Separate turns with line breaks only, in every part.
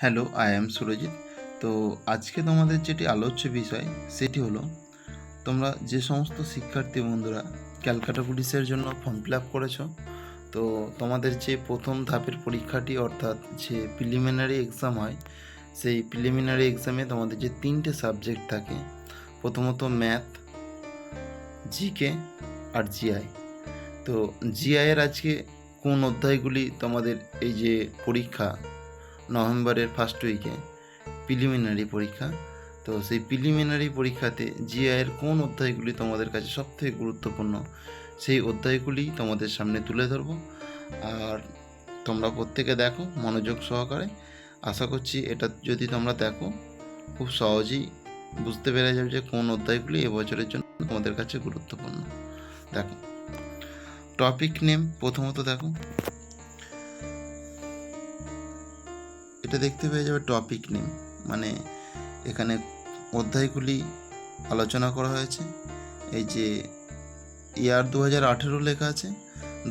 Hello, I am Surajit. তো আজকে তোমাদের যেটি আলোচ্য বিষয় সেটি হলো তোমরা যে সমস্ত শিক্ষার্থী বন্ধুরা ক্যালকাটা পুলিশের জন্য ফর্ম ফিল আপ করেছো, তো তোমাদের যে প্রথম ধাপের পরীক্ষাটি অর্থাৎ যে প্রিলিমিনারি এক্সাম হয়, সেই প্রিলিমিনারি এক্সামে তোমাদের যে 3টে সাবজেক্ট থাকে, প্রথমত ম্যাথ, জিকে আর জিআই। তো জিআইয়ের আজকে কোন অধ্যায়গুলি তোমাদের এই যে পরীক্ষা নভেম্বরের ফার্স্ট উইকে প্রিলিমিনারি পরীক্ষা, তো সেই প্রিলিমিনারি পরীক্ষাতে জিআইয়ের কোন অধ্যায়গুলি তোমাদের কাছে সবথেকে গুরুত্বপূর্ণ সেই অধ্যায়গুলি তোমাদের সামনে তুলে ধরবো। আর তোমরা প্রত্যেকে দেখো মনোযোগ সহকারে। আশা করছি এটা যদি তোমরা দেখো খুব সহজেই বুঝতে পেরে যাবে যে কোন অধ্যায়গুলি এবছরের জন্য তোমাদের কাছে গুরুত্বপূর্ণ। দেখো, টপিক নেম প্রথমত দেখো, এটা দেখতে পেয়ে যাবে টপিক নেম, মানে এখানে অধ্যায়গুলি আলোচনা করা হয়েছে। এই যে ইয়ার 2018 লেখা আছে,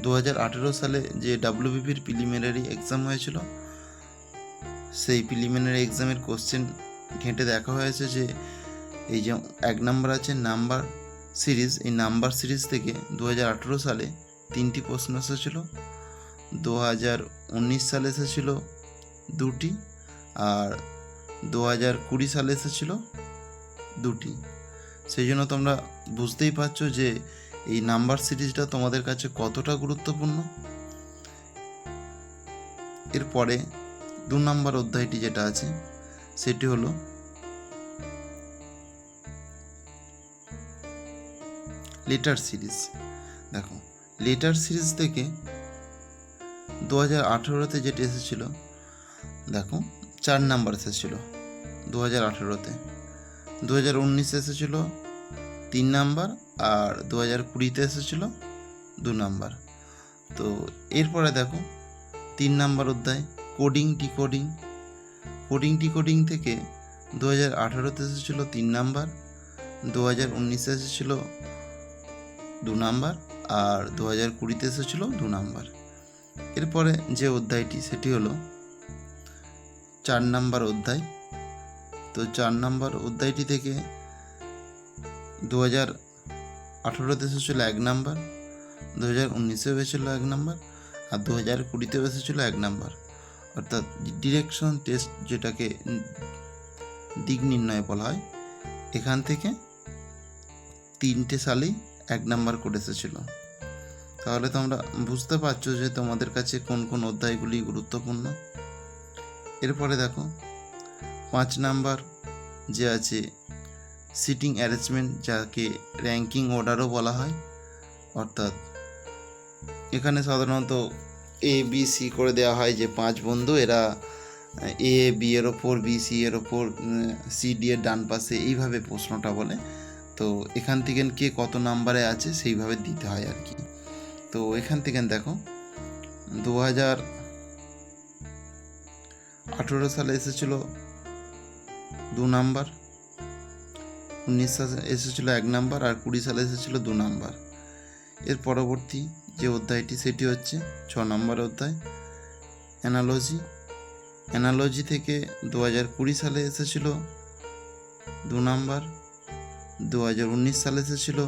2018 সালে যে ডাব্লিউবিপির প্রিলিমিনারি এক্সাম হয়েছিল, সেই প্রিলিমিনারি এক্সামের কোশ্চেন ঘেঁটে দেখা হয়েছে যে এই যে 1 নাম্বার আছে নাম্বার সিরিজ, এই নাম্বার সিরিজ থেকে 2018 সালে 3টি প্রশ্ন এসেছিল, 2019 সালে এসেছিল 2টি, আর 2020 সালে এসেছিল 2টি। সেই জন্য তোমরা বুঝতেই পারছো যে এই নাম্বার সিরিজটা তোমাদের কাছে কতটা গুরুত্বপূর্ণ। এরপরে 2 নম্বর অধ্যায়টি যেটা আছে সেটি হলো লেটার সিরিজ। দেখো, লেটার সিরিজ থেকে 2018তে যেটি এসেছিল, দেখো 4 নাম্বার এসেছিল 2018তে, 2019 এসেছিল 3 নাম্বার, আর 2020তে এসেছিল 2 নাম্বার। তো এরপরে দেখো 3 নাম্বার অধ্যায় কোডিং ডিকোডিং। কোডিং ডিকোডিং থেকে 2018তে এসেছিল 3 নাম্বার, 2019 এসেছিল 2 নাম্বার, আর 2020তে এসেছিল 2 নাম্বার। এরপরে যে অধ্যায়টি সেটি হলো 4 নাম্বার অধ্যায়। তো 4 নাম্বার অধ্যায়টি থেকে 2018তে এসেছিল 1 নাম্বার, 2019এও এসেছিল 1 নাম্বার, আর 2020তেও এসেছিল 1 নাম্বার। অর্থাৎ ডিরেকশন টেস্ট, যেটাকে দিক নির্ণয় বলা হয়, এখান থেকে 3টে সালেই 1 নাম্বার করে এসেছিল। তাহলে তোমরা বুঝতে পারছো যে তোমাদের কাছে কোন কোন অধ্যায়গুলি গুরুত্বপূর্ণ। এরপরে দেখো 5 নাম্বার যে আছে সিটিং অ্যারেঞ্জমেন্ট, যাকে র্যাঙ্কিং অর্ডারও বলা হয়। অর্থাৎ এখানে সাধারণত এ বি সি করে দেওয়া হয়, যে 5 বন্ধু এরা এ বি এর ওপর, বি সি এর ওপর, সি ডি এর ডান পাশে, এইভাবে প্রশ্নটা বলে। তো এখান থেকে কে কত নাম্বারে আছে সেইভাবে দিতে হয় আর কি। তো এখান থেকে দেখো 2018 সালে এসেছিল 2 নাম্বার, 19 সালে এসেছিল 1 নাম্বার, আর 20 সালে এসেছিল 2 নাম্বার। এর পরবর্তী যে অধ্যায়টি সেটি হচ্ছে 6 নম্বর অধ্যায় অ্যানালজি। অ্যানালজি থেকে 2020 সালে এসেছিল 2 নাম্বার, 2019 সালে এসেছিল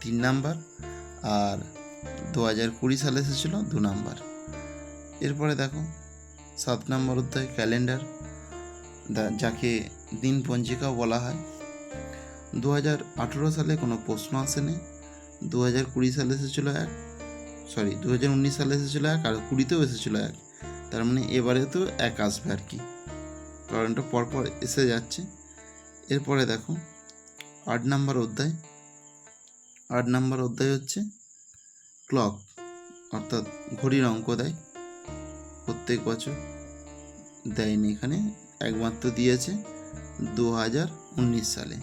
3 নাম্বার, আর 2020 সালে এসেছিল 2 নাম্বার। এরপরে দেখো 7 নম্বর অধ্যায় ক্যালেন্ডার, যাকে দিন পঞ্জিকাও বলা হয়। 2018 সালে কোনো প্রশ্ন আসেনি, 2020 সালে এসেছিল 2019 সালে এসেছিল 1, আর 20তেও এসেছিল 1। তার মানে এবারে তো 1 আসবে আর কি, কারণটা পরপর এসে যাচ্ছে। এরপরে দেখো 8 নম্বর অধ্যায়। 8 নম্বর অধ্যায় হচ্ছে ক্লক, অর্থাৎ ঘড়ির অঙ্ক দেয় প্রত্যেক বছর। দেয়নি, এখানে একমাত্র দিয়েছে 2019 সালে,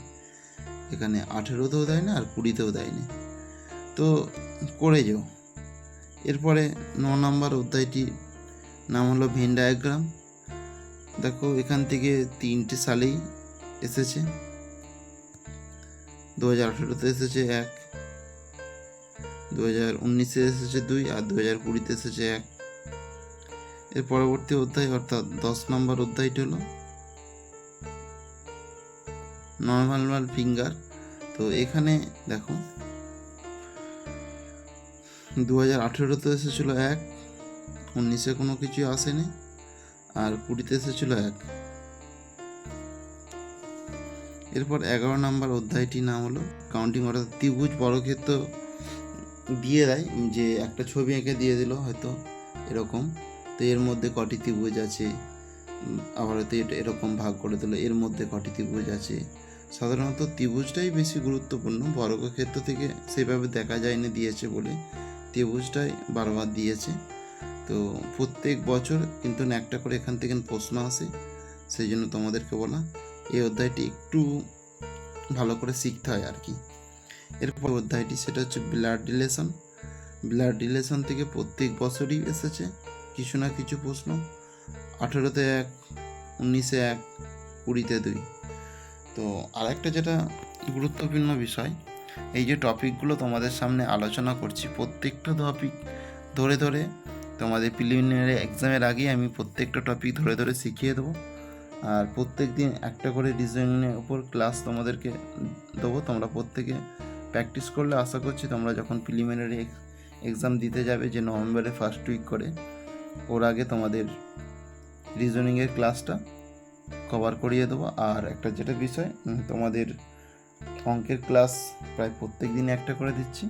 এখানে 18তেও দেয় না আর 20তেও দেয়নি, তো করে যাও। এরপরে 9 নম্বর অধ্যায়টি নাম হলো ভেন ডায়াগ্রাম। দেখো এখান থেকে 3টে সালেই এসেছে, 2018তে এসেছে 1, 2019-এ এসেছে 2, আর 2020-তে এসেছে 1। এর পরবর্তী অধ্যায় অর্থাৎ 10 নম্বর অধ্যায়টি হলো নর্মাল ফিঙ্গার। তো এখানে দেখো 2018-তে এসেছিল 1, 19-এ কোনো কিছু আসেনি, আর 20-তে এসেছিল 1। এরপর 11 নম্বর অধ্যায়টির নাম হলো কাউন্টিং, অর্থাৎ ত্রিভুজ বর্গক্ষেত্র দিয়ে দেয়, যে একটা ছবি এঁকে দিয়ে দিল হয়তো এরকম, তো এর মধ্যে কটি ত্রিভুজ আছে, আবার হয়তো এটা এরকম ভাগ করে দিল, এর মধ্যে কটি ত্রিভুজ আছে। সাধারণত ত্রিভুজটাই বেশি গুরুত্বপূর্ণ, বর্গক্ষেত্র থেকে সেভাবে দেখা যায়নি দিয়েছে বলে ত্রিভুজটাই বারবার দিয়েছে। তো প্রত্যেক বছর কিন্তু একটা করে এখান থেকে প্রশ্ন আসে, সেই জন্য তোমাদেরকে বলা এই অধ্যায়টি একটু ভালো করে শিখতে হয় আর কি। এরপর অধ্যায়টি সেটা হচ্ছে ব্লাড রিলেশন। ব্লাড রিলেশন থেকে প্রত্যেক বছরই এসেছে কিছু না কিছু প্রশ্ন। 18-তে 1, 19-এ 1, 20-তে 2। তো আরেকটা যেটা গুরুত্বপূর্ণ বিষয়, এই যে টপিকগুলো তোমাদের সামনে আলোচনা করছি, প্রত্যেকটা টপিক ধরে ধরে তোমাদের প্রিলিমিনারি এক্সামের আগেই আমি প্রত্যেকটা টপিক ধরে ধরে শিখিয়ে দেবো। আর প্রত্যেক দিন একটা করে রিজনিংয়ের উপর ক্লাস তোমাদেরকে দেবো। তোমরা প্রত্যেকে প্র্যাকটিস করলে আশা করছি তোমরা যখন প্রিলিমিনারি এক্সাম দিতে যাবে, যে নভেম্বরের ফার্স্ট উইক করে, ওর আগে তোমাদের রিজনিংয়ের ক্লাসটা কভার করিয়ে দেবো। আর একটা যেটা বিষয়, তোমাদের অঙ্কের ক্লাস প্রায় প্রত্যেক দিন একটা করে দিচ্ছি,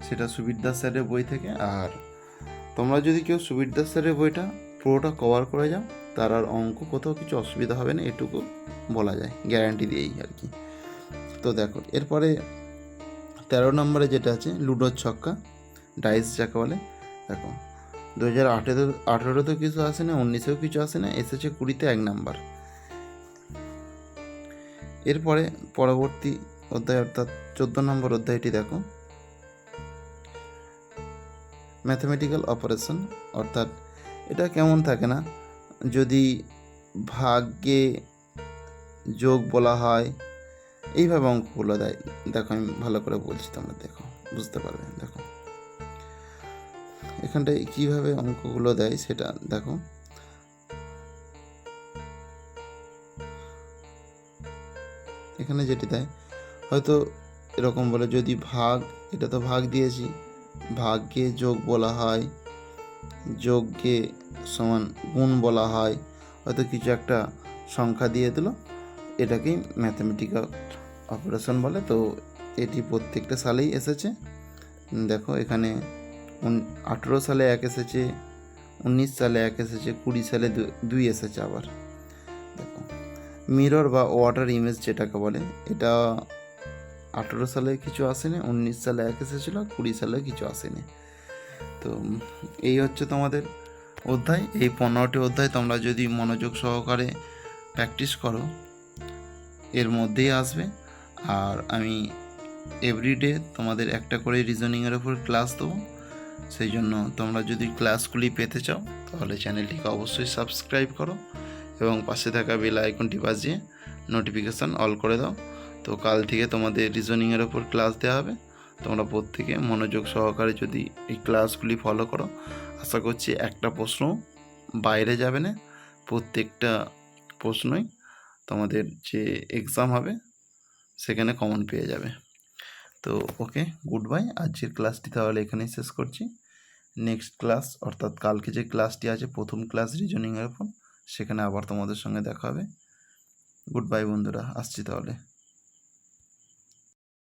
সেটা সুবীর দাস স্যারের বই থেকে। আর তোমরা যদি কেউ সুবীর দাস স্যারের বইটা পুরোটা কভার করে যাও, তার আর অঙ্ক কোথাও কিছু অসুবিধা হবে না, এটুকু বলা যায় গ্যারান্টি দিয়েই আর কি। তো দেখো এরপরে 13 নম্বরে যেটা আছে লুডোর ছক্কা, ডাইস যাকে বলে। দেখো 2018-তেও কিছু আসে না, 19-এও কিছু আসে না, এসেছে 20-তে 1 নাম্বার। এরপরে পরবর্তী অধ্যায় অর্থাৎ 14 নম্বর অধ্যায়টি দেখো ম্যাথমেটিক্যাল অপারেশন। অর্থাৎ এটা কেমন থাকে না, যদি ভাগ্যে যোগ বলা হয়, এইভাবে অঙ্কগুলো দেয়। দেখো আমি ভালো করে বলছি, তোমরা দেখো বুঝতে পারবে। দেখো এখানটায় কীভাবে অঙ্কগুলো দেয় সেটা দেখো। এখানে যেটি দেয় হয়তো এরকম বলে, যদি ভাগ, এটা তো ভাগ দিয়েছি, ভাগ্যে যোগ বলা হয়, যোগকে সমান গুণ বলা হয়, হয়তো কিছু একটা সংখ্যা দিয়ে দিল, এটাকেই ম্যাথমেটিক্যাল অপারেশন বলে। তো এটি প্রত্যেকটা সালেই এসেছে। দেখো এখানে 18 সালে 1 এসেছে, 19 সালে 1 এসেছে, 20 সালে 2 এসেছে। আবার দেখো মিরর বা ওয়াটার ইমেজ যেটাকে বলে, এটা 18 সালে কিছু আসেনি, 19 সালে 1 এসেছিল, 20 সালে কিছু আসেনি। তো এই হচ্ছে তোমাদের অধ্যায়। এই 15টি অধ্যায় তোমরা যদি মনোযোগ সহকারে প্র্যাকটিস করো, এর মধ্যেই আসবে। আর আমি এভরিডে তোমাদের একটা করে রিজনিংয়ের ওপর ক্লাস দেবো। সেই জন্য তোমরা যদি ক্লাসগুলি পেতে চাও, তাহলে চ্যানেলটিকে অবশ্যই সাবস্ক্রাইব করো এবং পাশে থাকা বেল আইকনটি বাজিয়ে নোটিফিকেশান অল করে দাও। তো কাল থেকে তোমাদের রিজনিংয়ের ওপর ক্লাস দেওয়া হবে। তোমরা প্রত্যেকে মনোযোগ সহকারে যদি এই ক্লাসগুলি ফলো করো, আশা করছি একটা প্রশ্ন বাইরে যাবে না, প্রত্যেকটা প্রশ্নই তোমাদের যে এক্সাম হবে সেখানে কমন পেয়ে যাবে। তো ওকে, গুড বাই। আজকের ক্লাসটি তাহলে এখানেই শেষ করছি। নেক্সট ক্লাস অর্থাৎ কালকে যে ক্লাসটি আছে, প্রথম ক্লাস রিজনিংয়ের উপর, সেখানে আবার তোমাদের সঙ্গে দেখা হবে। গুড বাই বন্ধুরা, আসছি তাহলে।